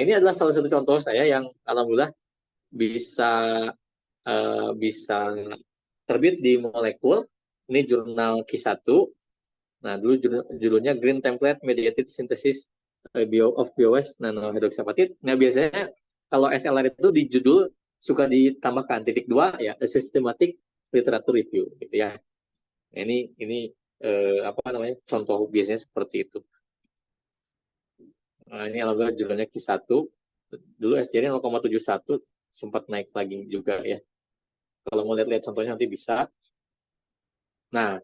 Ini adalah salah satu contoh saya yang alhamdulillah bisa bisa terbit di Molekul. Ini jurnal Q1. Nah, dulu judulnya Green Template Mediated Synthesis of BOS Nanohydroxyapatite. Nah, biasanya kalau SLR itu di judul suka ditambahkan titik 2 ya, a systematic literature review gitu ya. Nah, ini apa namanya? Contoh biasanya seperti itu. Nah, ini alhamdulillah judulnya Q1. Dulu SJ-nya 0,71, sempat naik lagi juga ya. Kalau mau lihat-lihat contohnya nanti bisa. Nah,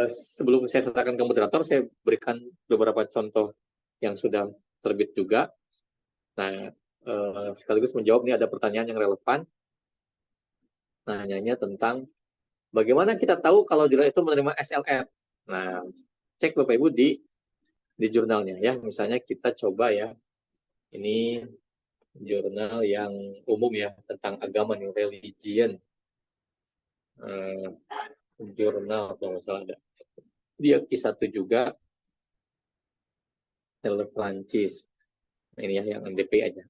sebelum saya serahkan ke moderator, saya berikan beberapa contoh yang sudah terbit juga. Nah, sekaligus menjawab, ini ada pertanyaan yang relevan. Nanyanya tentang bagaimana kita tahu kalau jurnal itu menerima SLR. Nah, cek Bapak Ibu di jurnalnya ya. Misalnya kita coba ya, ini jurnal yang umum ya, tentang agama nih, religion. Jurnal kalau nggak salah ada. Dia Q1 juga, Prancis. Nah, ini ya yang MDP aja.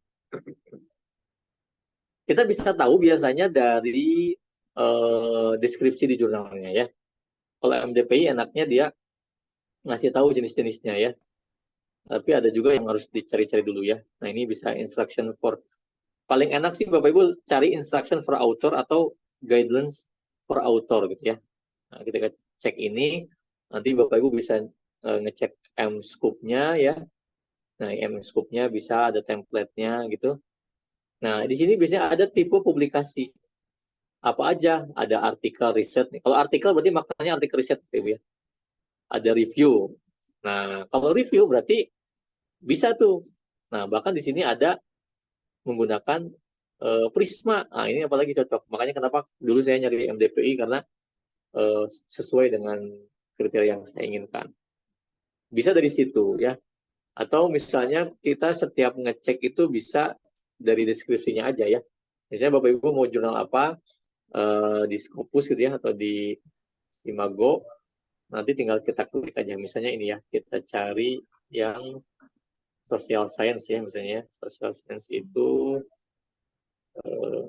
Kita bisa tahu biasanya dari deskripsi di jurnalnya ya. Kalau MDPI enaknya dia ngasih tahu jenis-jenisnya ya. Tapi ada juga yang harus dicari-cari dulu ya. Nah, ini bisa instruction for, paling enak sih Bapak Ibu cari instruction for author atau guidelines for author gitu ya. Nah, kita cek ini, nanti Bapak Ibu bisa ngecek M-scoop-nya ya. Nah, M-scoop-nya bisa ada template-nya gitu. Nah, di sini biasanya ada tipe publikasi. Apa aja? Ada artikel riset nih. Kalau artikel berarti maknanya artikel riset Ibu ya. Ada review. Nah, kalau review berarti bisa tuh. Nah, bahkan di sini ada menggunakan Prisma. Nah, ini apalagi cocok. Makanya kenapa dulu saya nyari MDPI karena sesuai dengan kriteria yang saya inginkan. Bisa dari situ ya. Atau misalnya kita setiap ngecek itu bisa dari deskripsinya aja ya. Misalnya Bapak Ibu mau jurnal apa, di Scopus gitu ya, atau di Simago, nanti tinggal kita klik aja. Misalnya ini ya, kita cari yang social science ya, misalnya social science itu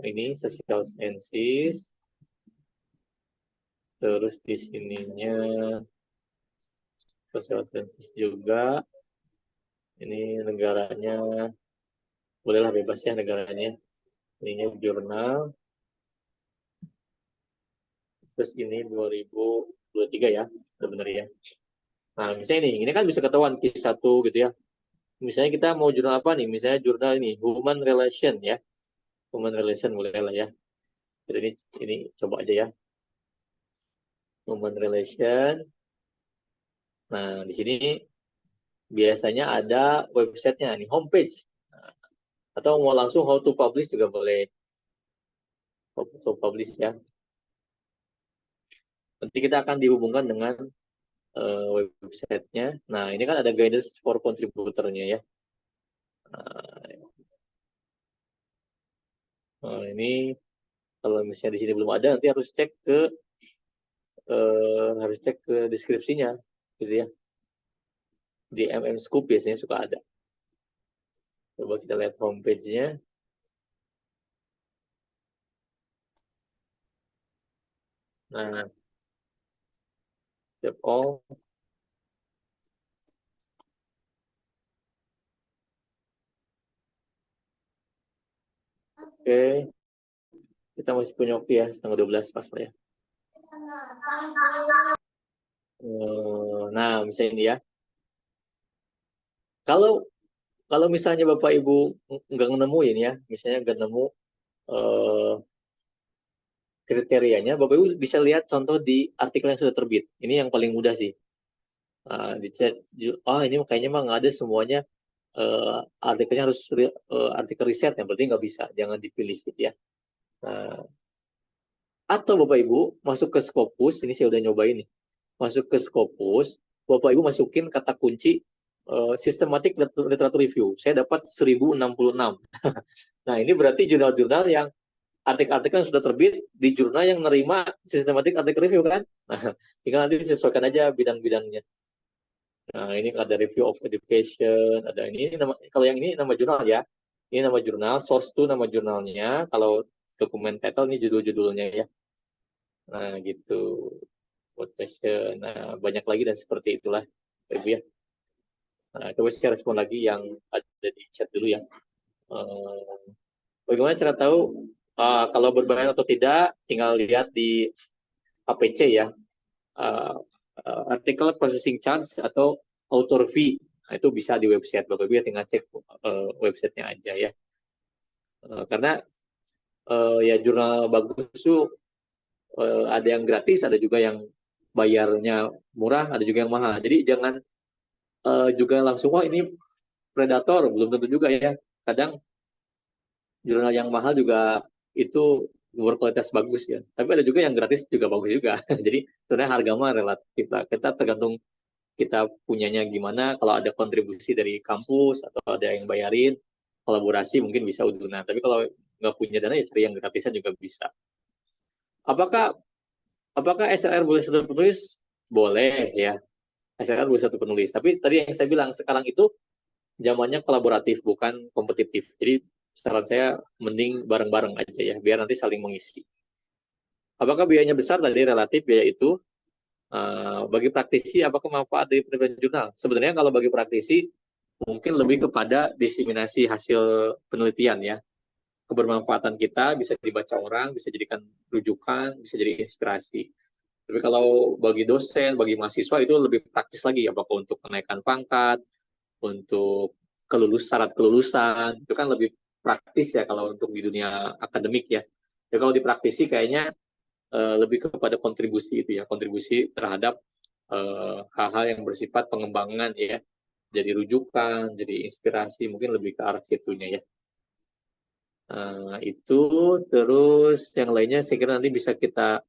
ini social sciences, terus di sininya social sciences juga. Ini negaranya bolehlah bebas ya negaranya. Ininya jurnal. Terus ini 2023 ya, benar ya. Nah, misalnya ini kan bisa ketahuan Q1 gitu ya. Misalnya kita mau jurnal apa nih? Misalnya jurnal ini Human Relation ya. Human Relation boleh lah ya. Jadi ini coba aja ya. Human Relation. Nah, di sini biasanya ada websitenya nih, homepage. Nah, atau mau langsung how to publish juga boleh. How to publish ya. Nanti kita akan dihubungkan dengan websitenya. Nah, ini kan ada guidance for contributornya ya. Nah, ini kalau misalnya di sini belum ada, nanti harus cek ke deskripsinya, gitu ya. Di Scoop biasanya suka ada. Coba kita lihat homepage-nya. Nah, step all. Oke, kita masih punya waktu ya, setengah 12 pas lah ya. Nah, misalnya ini ya. Kalau misalnya Bapak Ibu nggak nemuin ya, misalnya nggak nemu kriterianya, Bapak Ibu bisa lihat contoh di artikel yang sudah terbit. Ini yang paling mudah sih. Dicek, ini kayaknya mah nggak ada semuanya. Artikelnya harus artikel riset, yang berarti nggak bisa, jangan dipilih gitu ya. Atau Bapak Ibu masuk ke Scopus, ini saya udah nyobain nih. Masuk ke Scopus, Bapak Ibu masukin kata kunci systematic literature review. Saya dapat 1066. Nah, ini berarti jurnal-jurnal yang artikel-artikel yang sudah terbit di jurnal yang menerima systematic article review kan. Nah, tinggal nanti disesuaikan aja bidang-bidangnya. Nah, ini ada review of education, ada ini nama, kalau yang ini nama jurnal ya. Ini nama jurnal, source to nama jurnalnya, kalau dokumen title ini judul-judulnya ya. Nah, gitu. What question. Nah, banyak lagi dan seperti itulah, Ibu ya. Nah, coba saya respon lagi yang ada di chat dulu ya. Bagaimana cara tahu kalau berbayar atau tidak? Tinggal lihat di APC ya. Uh, Artikel processing charge atau author fee. Nah, itu bisa di website Bapak Ibu ya, tinggal cek websitenya aja ya. Karena ya jurnal bagus itu ada yang gratis, ada juga yang bayarnya murah, ada juga yang mahal. Jadi jangan juga langsung wah ini predator, belum tentu juga ya. Kadang jurnal yang mahal juga itu berkualitas bagus ya. Tapi ada juga yang gratis juga bagus juga. Jadi sebenarnya harga mah relatif lah. Kita tergantung kita punyanya gimana. Kalau ada kontribusi dari kampus atau ada yang bayarin, kolaborasi mungkin bisa udunan. Tapi kalau nggak punya dana ya cari yang gratisan juga bisa. Apakah SLR boleh satu penulis? Boleh ya. SLR boleh satu penulis. Tapi tadi yang saya bilang sekarang itu zamannya kolaboratif bukan kompetitif. Jadi saran saya mending bareng-bareng aja ya, biar nanti saling mengisi. Apakah biayanya besar? Tadi relatif biaya itu. Bagi praktisi, apakah manfaat dari penerbitan jurnal? Sebenarnya kalau bagi praktisi, mungkin lebih kepada diseminasi hasil penelitian ya. Kebermanfaatan kita bisa dibaca orang, bisa jadikan rujukan, bisa jadi inspirasi. Tapi kalau bagi dosen, bagi mahasiswa itu lebih praktis lagi, apakah untuk kenaikan pangkat, untuk syarat kelulusan, itu kan lebih praktis ya kalau untuk di dunia akademik ya. Ya kalau di praktisi kayaknya lebih kepada kontribusi itu ya, kontribusi terhadap hal-hal yang bersifat pengembangan ya, jadi rujukan, jadi inspirasi, mungkin lebih ke arah situnya ya. Itu terus yang lainnya saya kira nanti bisa kita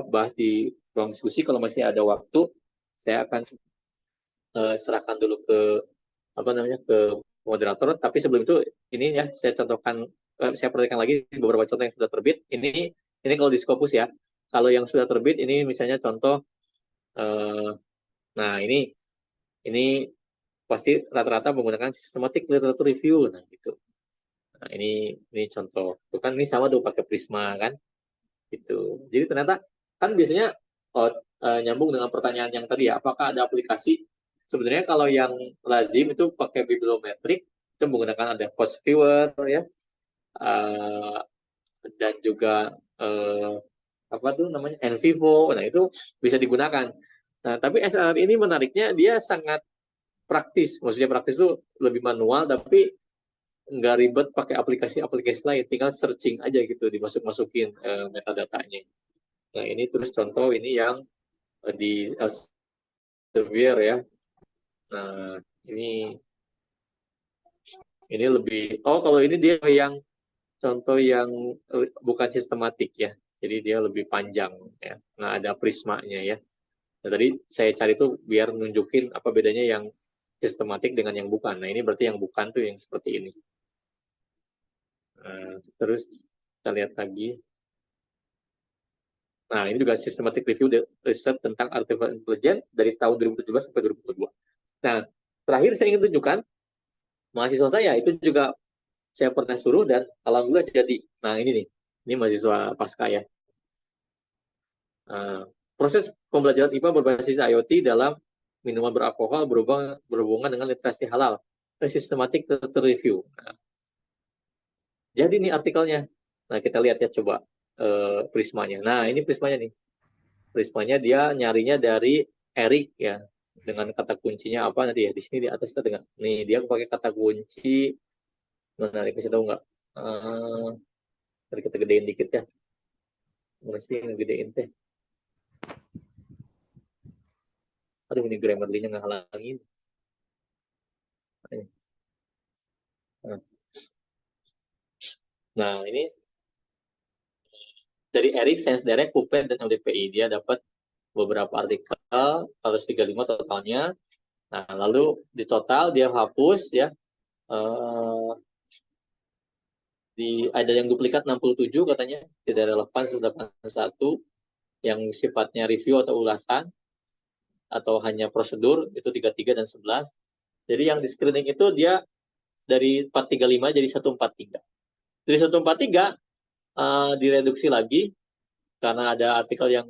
bahas di ruang diskusi kalau masih ada waktu. Saya akan serahkan dulu ke ke moderator. Tapi sebelum itu ini ya saya contohkan, saya perhatikan lagi beberapa contoh yang sudah terbit. Ini kalau di Scopus ya. Kalau yang sudah terbit ini misalnya contoh, nah ini pasti rata-rata menggunakan systematic literature review, nah gitu. Nah ini contoh. Itu kan ini sama tuh pakai Prisma kan, gitu. Jadi ternyata kan biasanya nyambung dengan pertanyaan yang tadi ya, apakah ada aplikasi? Sebenarnya kalau yang lazim itu pakai bibliometrik, itu menggunakan ada Force Viewer ya, dan juga apa tuh namanya NVivo, nah itu bisa digunakan. Nah tapi SLR ini menariknya dia sangat praktis, maksudnya praktis itu lebih manual tapi nggak ribet pakai aplikasi-aplikasi lain, tinggal searching aja gitu, dimasuk-masukin metadatanya. Nah ini terus contoh ini yang di Elsevier ya. Nah ini lebih, kalau ini dia yang contoh yang bukan sistematik ya, jadi dia lebih panjang ya, nah ada prismanya ya. Nah, tadi saya cari tuh biar nunjukin apa bedanya yang sistematik dengan yang bukan. Nah ini berarti yang bukan tuh yang seperti ini. Terus kita lihat lagi. Nah ini juga systematic review research tentang artificial intelligence dari tahun 2017 sampai 2022. Nah terakhir saya ingin tunjukkan mahasiswa saya itu juga saya pernah suruh dan alhamdulillah jadi. Nah ini mahasiswa pasca ya. Proses pembelajaran IPA berbasis IoT dalam minuman beralkohol berhubungan dengan literasi halal. Systematic review. Nah, jadi ini artikelnya. Nah kita lihat ya coba prismanya. Nah ini prismanya nih. Prismanya dia nyarinya dari Eric ya. Dengan kata kuncinya apa nanti ya, di sini di atas kita dengar. Nih dia pakai kata kunci menarik, bisa tahu nggak? Tadi kita gedein dikit ya. Mesti ngegedein teh. Aduh ini Grammarly-nya nggak halangin. Nah ini dari Eric, Sains Direct, PubMed, dan LDPI. Dia dapat beberapa artikel, 135 totalnya. Nah, lalu di total dia hapus ya, ada yang duplikat 67 katanya, tidak relevan 181, yang sifatnya review atau ulasan. atau hanya prosedur itu 33 dan 11. Jadi yang di screening itu dia dari 435 jadi 143. Dari 143 direduksi lagi karena ada artikel yang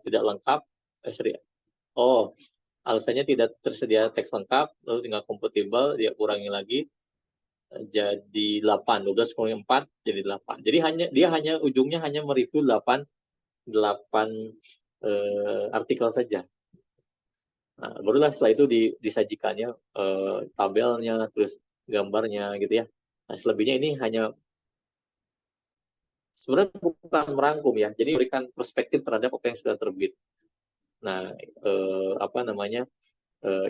tidak lengkap. Oh, alasannya tidak tersedia teks lengkap, lalu tinggal compatible, dia kurangi lagi jadi 8, 12 kurang 4 jadi 8. Jadi dia hanya ujungnya hanya mereview 8 artikel saja. Nah, barulah setelah itu disajikannya tabelnya, terus gambarnya gitu ya. Nah, selebihnya ini hanya sebenarnya bukan merangkum ya, jadi memberikan perspektif terhadap apa yang sudah terbit. Nah,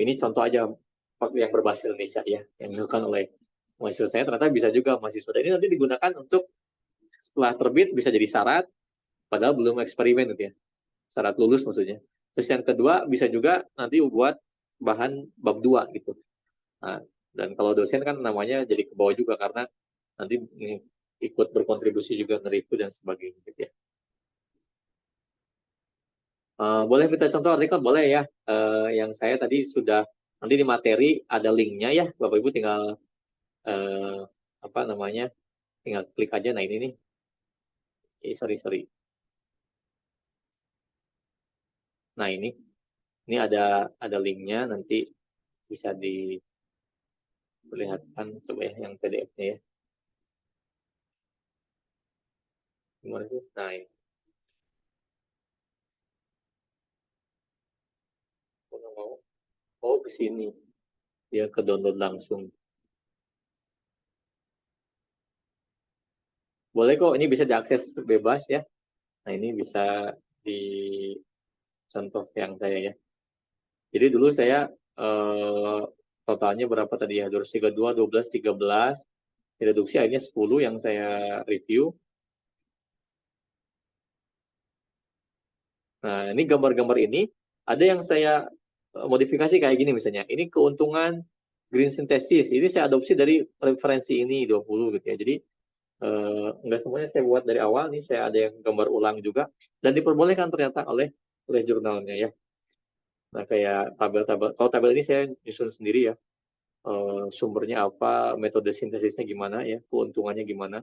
ini contoh aja yang berbahasa Indonesia ya, yang dilakukan oleh mahasiswa saya, ternyata bisa juga mahasiswa. Dan ini nanti digunakan untuk setelah terbit bisa jadi syarat, padahal belum eksperimen gitu ya. Syarat lulus maksudnya. Terus yang kedua bisa juga nanti buat bahan bab 2 gitu. Nah, dan kalau dosen kan namanya jadi ke bawah juga karena nanti ikut berkontribusi juga nge-review dan sebagainya gitu ya. Boleh minta contoh artikel? Boleh ya. Yang saya tadi sudah, nanti di materi ada linknya ya, Bapak Ibu tinggal tinggal klik aja. Nah ini nih, sorry. Nah ini ada linknya, nanti bisa diperlihatkan, coba ya yang PDF-nya ya. Gimana sih? Nah ini. Oh ke sini, dia ke download langsung. Boleh kok, ini bisa diakses bebas ya. Nah ini bisa di contoh yang saya ya. Jadi dulu saya totalnya berapa tadi ya? 232, 12, 13. Reduksi akhirnya 10 yang saya review. Nah, ini gambar-gambar ini ada yang saya modifikasi kayak gini misalnya. Ini keuntungan green synthesis. Ini saya adopsi dari referensi ini 20 gitu ya. Jadi nggak semuanya saya buat dari awal. Nih saya ada yang gambar ulang juga dan diperbolehkan ternyata oleh jurnalnya ya. Nah, kayak tabel-tabel. Kalau tabel ini saya nyusun sendiri ya. Sumbernya apa, metode sintesisnya gimana ya, keuntungannya gimana.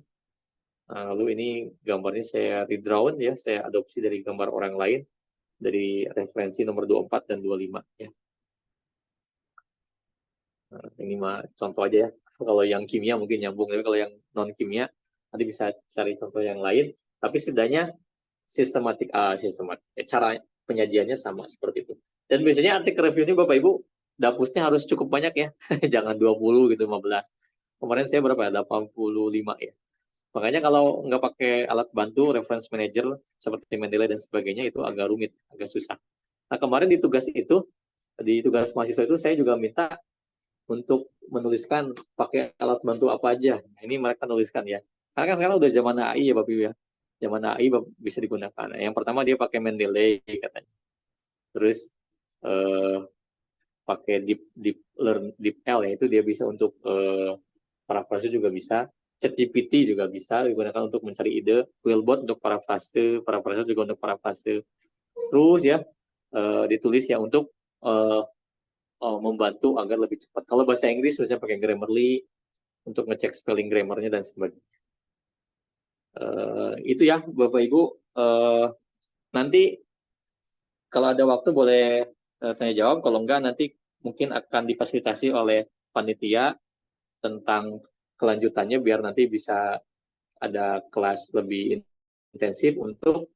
Nah, lalu ini gambarnya saya redrawn ya, saya adopsi dari gambar orang lain dari referensi nomor 24 dan 25 ya. Nah, ini mah contoh aja ya. Kalau yang kimia mungkin nyambung, tapi kalau yang non kimia nanti bisa cari contoh yang lain. Tapi setidaknya sistematik cara penyajiannya sama seperti itu. Dan biasanya artikel review ini Bapak Ibu dapusnya harus cukup banyak ya. Jangan 20 gitu, 15. Kemarin saya berapa ya? 85 ya. Makanya kalau nggak pakai alat bantu, reference manager, seperti Mendeley dan sebagainya, itu agak rumit, agak susah. Nah, kemarin di tugas mahasiswa itu, saya juga minta untuk menuliskan pakai alat bantu apa aja. Nah, ini mereka nuliskan ya. Karena kan sekarang udah zaman AI ya, Bapak Ibu ya. Zaman AI bisa digunakan. Nah, yang pertama dia pakai Mendeley katanya. Terus pakai Deep L ya, itu dia bisa untuk parafrase juga bisa. ChatGPT juga bisa digunakan untuk mencari ide. Quillbot untuk parafrase juga untuk parafrase. Terus ya ditulis ya untuk membantu agar lebih cepat. Kalau bahasa Inggris biasanya pakai Grammarly untuk ngecek spelling grammarnya dan sebagainya. Itu ya Bapak Ibu. Nanti kalau ada waktu boleh tanya jawab. Kalau enggak nanti mungkin akan difasilitasi oleh panitia tentang kelanjutannya biar nanti bisa ada kelas lebih intensif untuk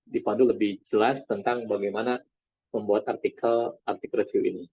dipandu lebih jelas tentang bagaimana membuat artikel review ini.